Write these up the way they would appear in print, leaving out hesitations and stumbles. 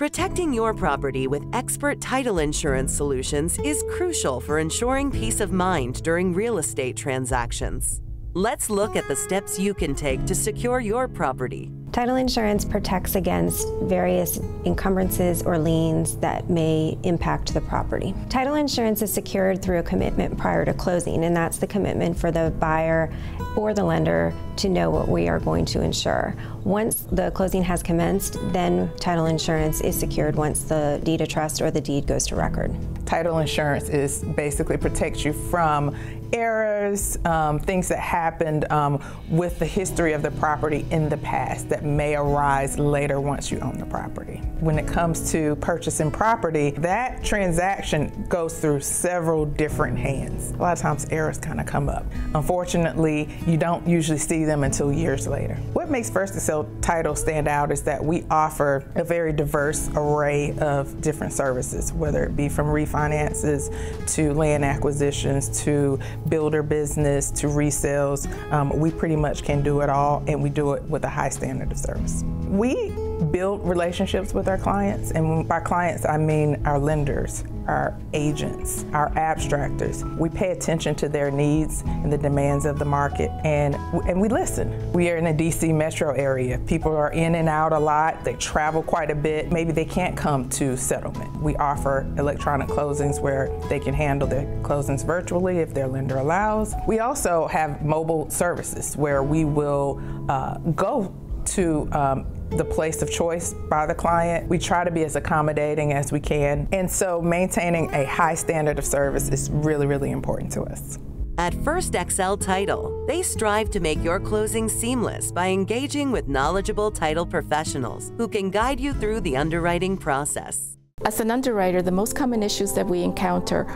Protecting your property with expert title insurance solutions is crucial for ensuring peace of mind during real estate transactions. Let's look at the steps you can take to secure your property. Title insurance protects against various encumbrances or liens that may impact the property. Title insurance is secured through a commitment prior to closing, and that's the commitment for the buyer or the lender to know what we are going to insure. Once the closing has commenced, then title insurance is secured once the deed of trust or the deed goes to record. Title insurance is basically protects you from errors, things that happened with the history of the property in the past that may arise later once you own the property. When it comes to purchasing property, that transaction goes through several different hands. A lot of times errors kind of come up. Unfortunately, you don't usually see them until years later. What makes First Excel Title stand out is that we offer a very diverse array of different services, whether it be from refinances to land acquisitions to builder business to resales. We pretty much can do it all, and we do it with a high standard of service. We build relationships with our clients, and by clients I mean our lenders, our agents, our abstractors. We pay attention to their needs and the demands of the market, and we listen. We are in the DC metro area. People are in and out a lot. They travel quite a bit. Maybe they can't come to settlement. We offer electronic closings where they can handle their closings virtually if their lender allows. We also have mobile services where we will go to the place of choice by the client. We try to be as accommodating as we can, and so maintaining a high standard of service is really, really important to us. At First Excel Title, they strive to make your closing seamless by engaging with knowledgeable title professionals who can guide you through the underwriting process. As an underwriter, the most common issues that we encounter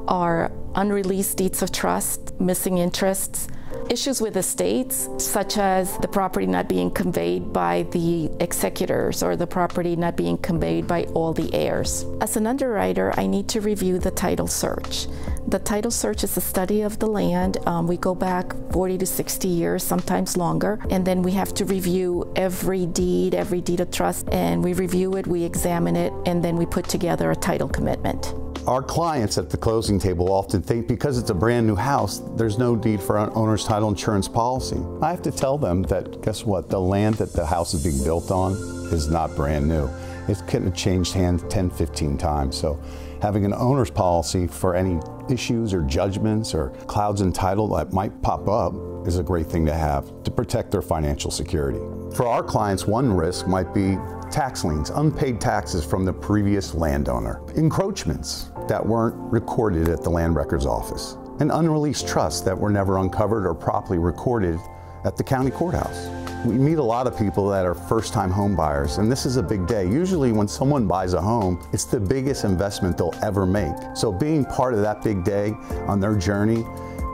are unreleased deeds of trust, missing interests, issues with estates, such as the property not being conveyed by the executors or the property not being conveyed by all the heirs. As an underwriter, I need to review the title search. The title search is a study of the land. We go back 40 to 60 years, sometimes longer, and then we have to review every deed of trust, and we review it, we examine it, and then we put together a title commitment. Our clients at the closing table often think because it's a brand new house, there's no need for an owner's title insurance policy. I have to tell them that, guess what, the land that the house is being built on is not brand new. It's kind of changed hands 10, 15 times. So having an owner's policy for any issues or judgments or clouds in title that might pop up is a great thing to have to protect their financial security. For our clients, one risk might be tax liens, unpaid taxes from the previous landowner, encroachments that weren't recorded at the land records office, and unreleased trusts that were never uncovered or properly recorded at the county courthouse. We meet a lot of people that are first-time home buyers, and this is a big day. Usually when someone buys a home, it's the biggest investment they'll ever make. So being part of that big day on their journey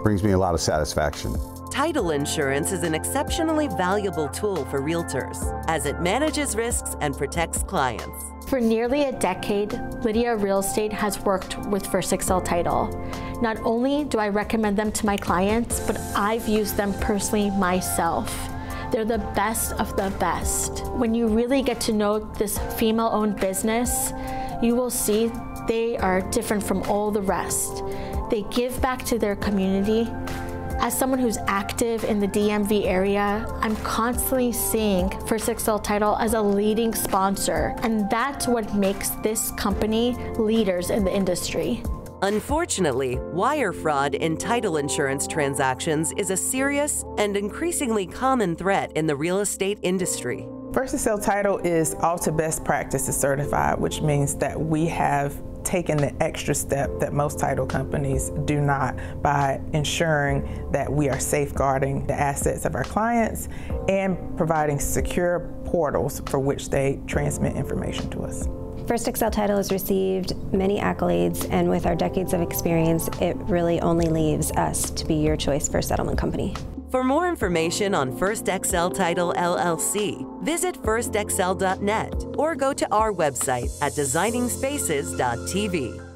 brings me a lot of satisfaction. Title insurance is an exceptionally valuable tool for realtors as it manages risks and protects clients. For nearly a decade, Lydia Real Estate has worked with First Excel Title. Not only do I recommend them to my clients, but I've used them personally myself. They're the best of the best. When you really get to know this female-owned business, you will see they are different from all the rest. They give back to their community. As someone who's active in the DMV area, I'm constantly seeing First Excel Title as a leading sponsor, and that's what makes this company leaders in the industry. Unfortunately, wire fraud in title insurance transactions is a serious and increasingly common threat in the real estate industry. First Excel Title is also best practices certified, which means that we have taken the extra step that most title companies do not by ensuring that we are safeguarding the assets of our clients and providing secure portals for which they transmit information to us. First Excel Title has received many accolades, and with our decades of experience, it really only leaves us to be your choice for settlement company. For more information on First Excel Title LLC, visit firstexcel.net or go to our website at designingspaces.tv.